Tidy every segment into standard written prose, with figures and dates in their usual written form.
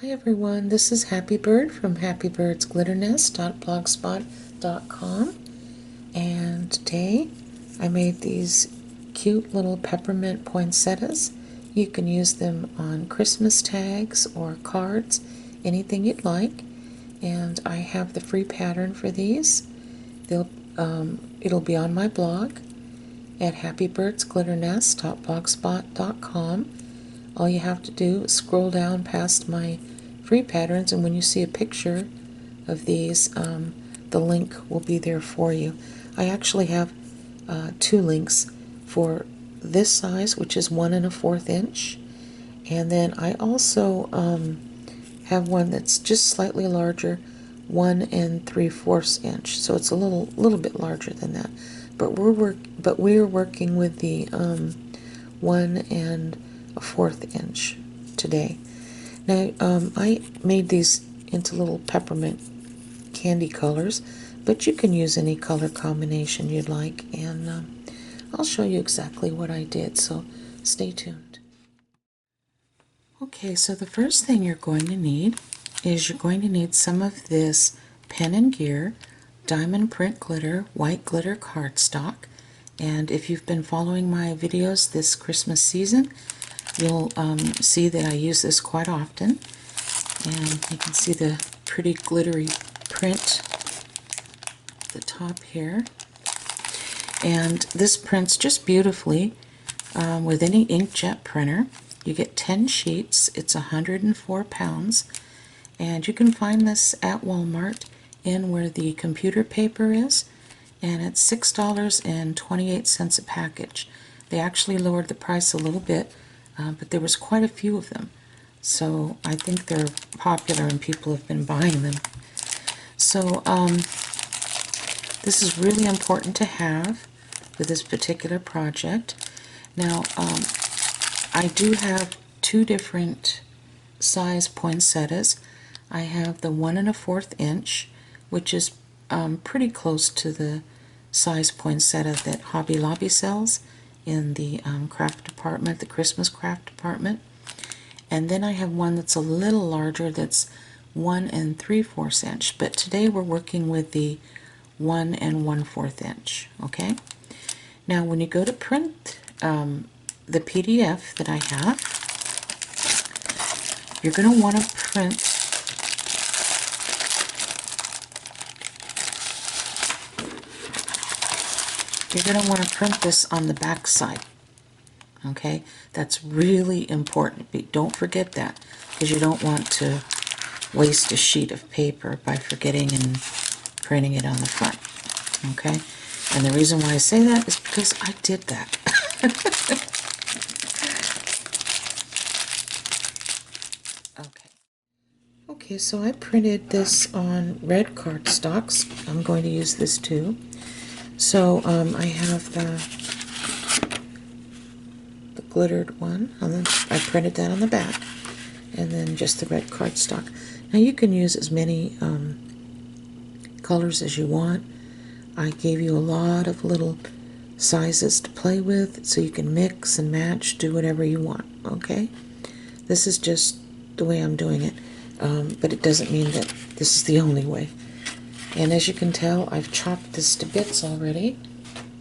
Hi everyone, this is Happy Bird from happybirdsglitternest.blogspot.com, and today I made these cute little peppermint poinsettias. You can use them on Christmas tags or cards, anything you'd like, and I have the free pattern for these. It'll be on my blog at happybirdsglitternest.blogspot.com. All you have to do is scroll down past my free patterns, and when you see a picture of these, the link will be there for you. I actually have two links for this size, which is 1 1/4 inch, and then I also have one that's just slightly larger, 1 3/4 inch. So it's a little bit larger than that. But we're working with the 1 1/4 inch today. Now I made these into little peppermint candy colors, but you can use any color combination you'd like, and I'll show you exactly what I did, so stay tuned. Okay, so the first thing you're going to need is you're going to need some of this Pen and Gear diamond print glitter, white glitter cardstock. And if you've been following my videos this Christmas season, you'll see that I use this quite often. And you can see the pretty glittery print at the top here. And this prints just beautifully with any inkjet printer. You get 10 sheets. It's 104 pounds. And you can find this at Walmart in where the computer paper is. And it's $6.28 a package. They actually lowered the price a little bit, but there was quite a few of them. So I think they're popular and people have been buying them. So this is really important to have for this particular project. Now I do have two different size poinsettias. I have the 1 1/4 inch, which is pretty close to the size poinsettia that Hobby Lobby sells in the craft department, the Christmas craft department. And then I have one that's a little larger, that's 1 3/4 inch. But today we're working with the 1 1/4 inch. Okay. Now, when you go to print the PDF that I have, you're going to want to print this on the back side. Okay, that's really important. Don't forget that, because you don't want to waste a sheet of paper by forgetting and printing it on the front. Okay, and the reason why I say that is because I did that. Okay, so I printed this on red cardstocks. I'm going to use this too. So I have the glittered one, and then I printed that on the back, and then just the red cardstock. Now you can use as many colors as you want. I gave you a lot of little sizes to play with, so you can mix and match, do whatever you want. Okay, this is just the way I'm doing it, but it doesn't mean that this is the only way. And as you can tell, I've chopped this to bits already,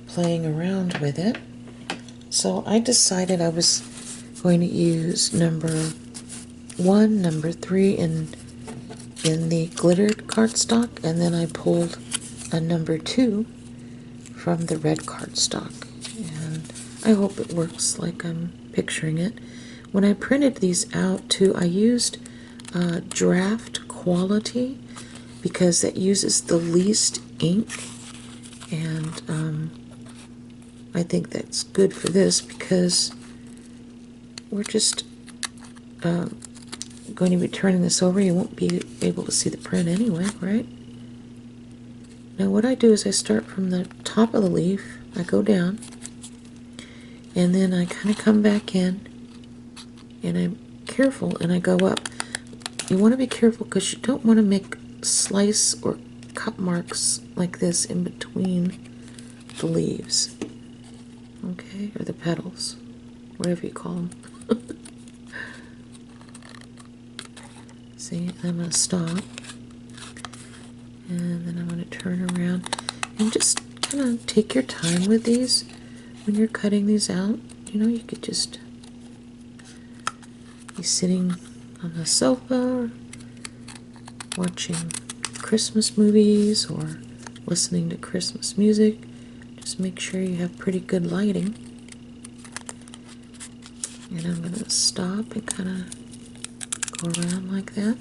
playing around with it. So I decided I was going to use number 1, number 3 in the glittered cardstock, and then I pulled a number 2 from the red cardstock. And I hope it works like I'm picturing it. When I printed these out too, I used draft quality because that uses the least ink, and I think that's good for this because we're just going to be turning this over. You won't be able to see the print anyway, right? Now what I do is I start from the top of the leaf, I go down, and then I kind of come back in, and I'm careful, and I go up. You want to be careful because you don't want to make slice or cut marks like this in between the leaves. Okay, or the petals, whatever you call them. See, I'm going to stop, and then I'm going to turn around, and just kind of take your time with these when you're cutting these out. You know, you could just be sitting on the sofa, watching Christmas movies, or listening to Christmas music. Just make sure you have pretty good lighting. And I'm going to stop and kind of go around like that.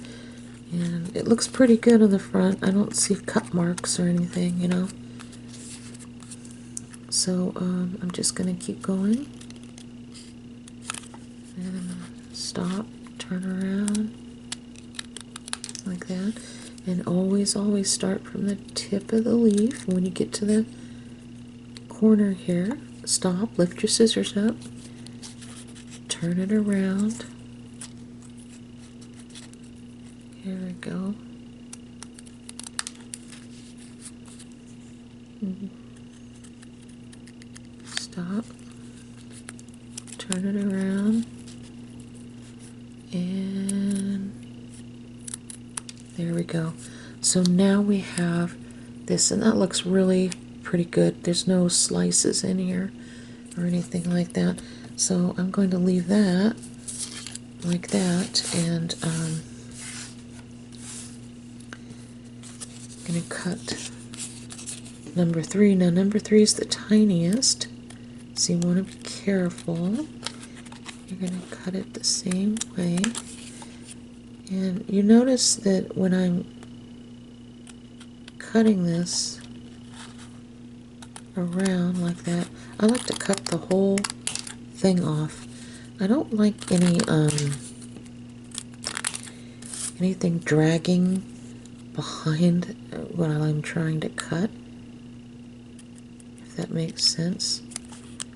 And it looks pretty good on the front. I don't see cut marks or anything, you know. So I'm just going to keep going. And stop, turn around like that. And always start from the tip of the leaf. When you get to the corner here, stop, lift your scissors up, turn it around. Here we go. Stop, turn it around, and there we go. So now we have this, and that looks really pretty good. There's no slices in here or anything like that. So I'm going to leave that like that, and I'm going to cut number 3. Now number 3 is the tiniest, so you want to be careful. You're going to cut it the same way. And you notice that when I'm cutting this around like that, I like to cut the whole thing off. I don't like anything dragging behind what I'm trying to cut, if that makes sense.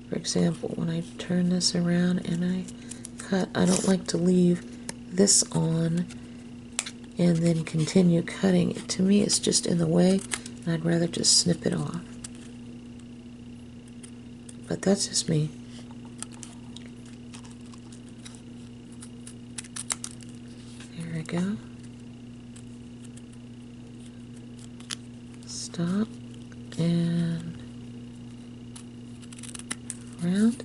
For example, when I turn this around and I cut, I don't like to leave this on and then continue cutting. To me, it's just in the way, and I'd rather just snip it off. But that's just me. There we go. Stop and around.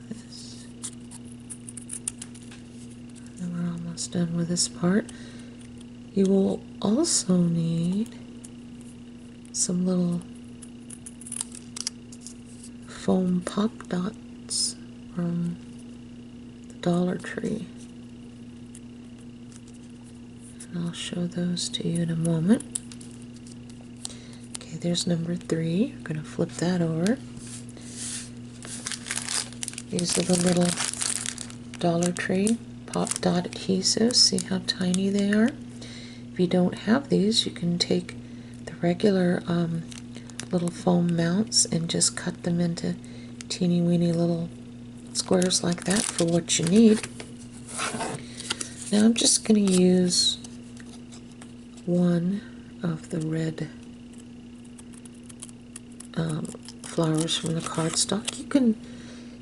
This. And we're almost done with this part. You will also need some little foam pop dots from the Dollar Tree. And I'll show those to you in a moment. Okay, there's number 3. I'm going to flip that over. These are the little Dollar Tree pop dot adhesives. See how tiny they are? If you don't have these, you can take the regular little foam mounts and just cut them into teeny weeny little squares like that for what you need. Now I'm just going to use one of the red flowers from the cardstock. You can,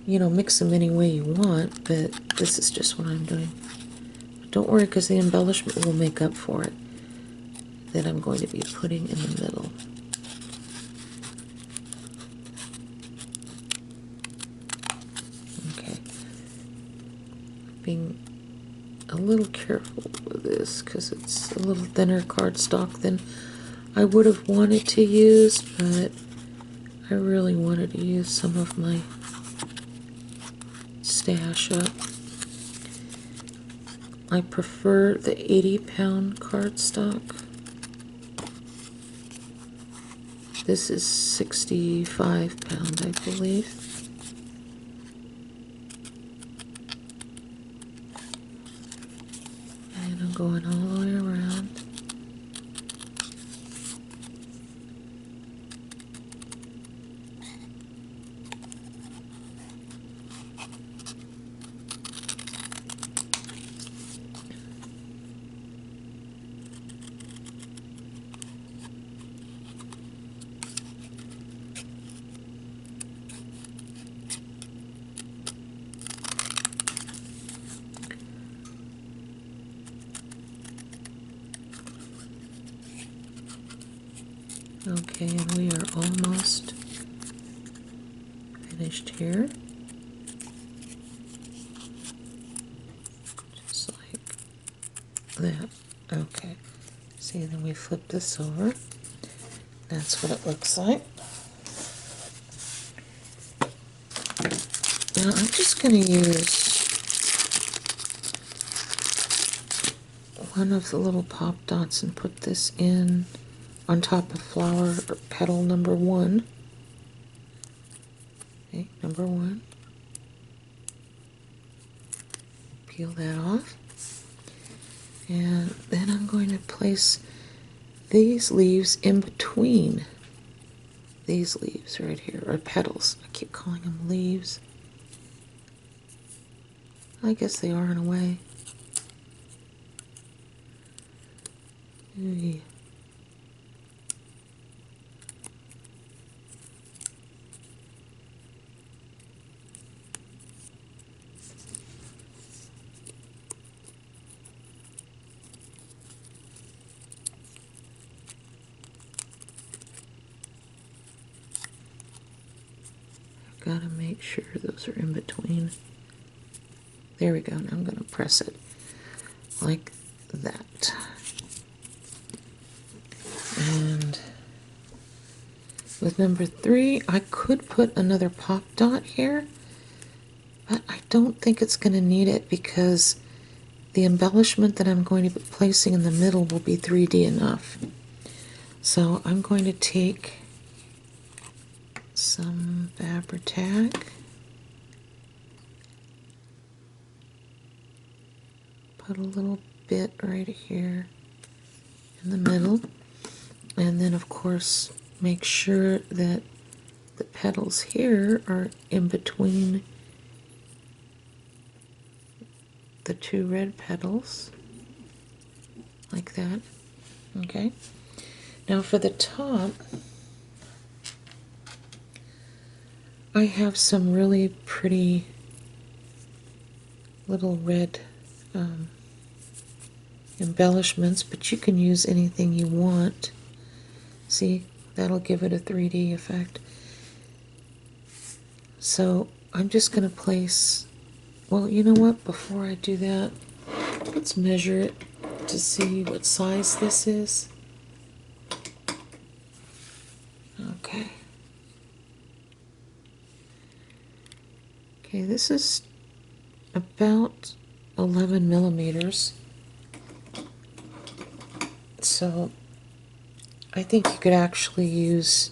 you know, mix them any way you want, but this is just what I'm doing. Don't worry, because the embellishment will make up for it that I'm going to be putting in the middle. Okay. Being a little careful with this because it's a little thinner cardstock than I would have wanted to use, but I really wanted to use some of my stash up. I prefer the 80-pound cardstock. This is 65 pound, I believe. And I'm going all the way around. Okay, and we are almost finished here. Just like that. Okay. See, then we flip this over. That's what it looks like. Now I'm just going to use one of the little pop dots and put this in on top of flower or petal number 1. Okay, number 1. Peel that off. And then I'm going to place these leaves in between these leaves right here, or petals. I keep calling them leaves. I guess they are in a way. Ooh. I've got to make sure those are in between. There we go. Now I'm going to press it like that. And with number 3, I could put another pop dot here, but I don't think it's going to need it because the embellishment that I'm going to be placing in the middle will be 3D enough. So I'm going to take some Fabri-Tac, put a little bit right here in the middle, and then of course make sure that the petals here are in between the 2 red petals, like that. Okay, now for the top, I have some really pretty little red embellishments, but you can use anything you want. See, that'll give it a 3D effect. So I'm just going to place, well, you know what, before I do that, let's measure it to see what size this is. Okay. Okay, this is about 11 millimeters. So I think you could actually use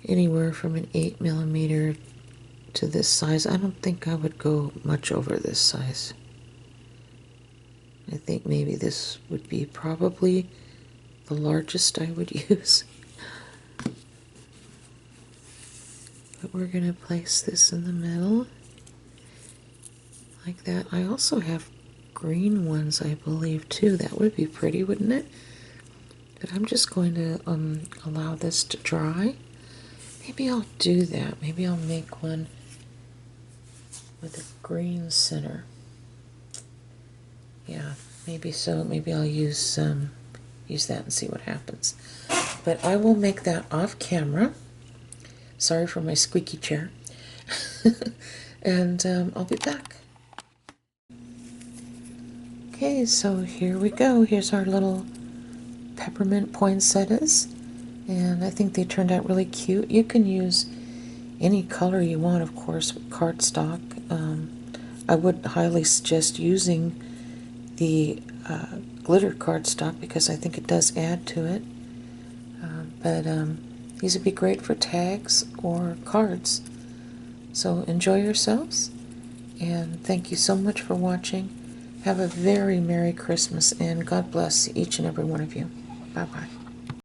anywhere from an 8 millimeter to this size. I don't think I would go much over this size. I think maybe this would be probably the largest I would use. But we're going to place this in the middle like that. I also have green ones, I believe, too. That would be pretty, wouldn't it? But I'm just going to allow this to dry. Maybe I'll do that. Maybe I'll make one with a green center. Yeah, maybe so. Maybe I'll use that and see what happens. But I will make that off camera. Sorry for my squeaky chair. And I'll be back. Okay, so here we go. Here's our little peppermint poinsettias. And I think they turned out really cute. You can use any color you want, of course, with cardstock. I would highly suggest using the glitter cardstock because I think it does add to it. But these would be great for tags or cards. So enjoy yourselves, and thank you so much for watching. Have a very Merry Christmas, and God bless each and every one of you. Bye-bye.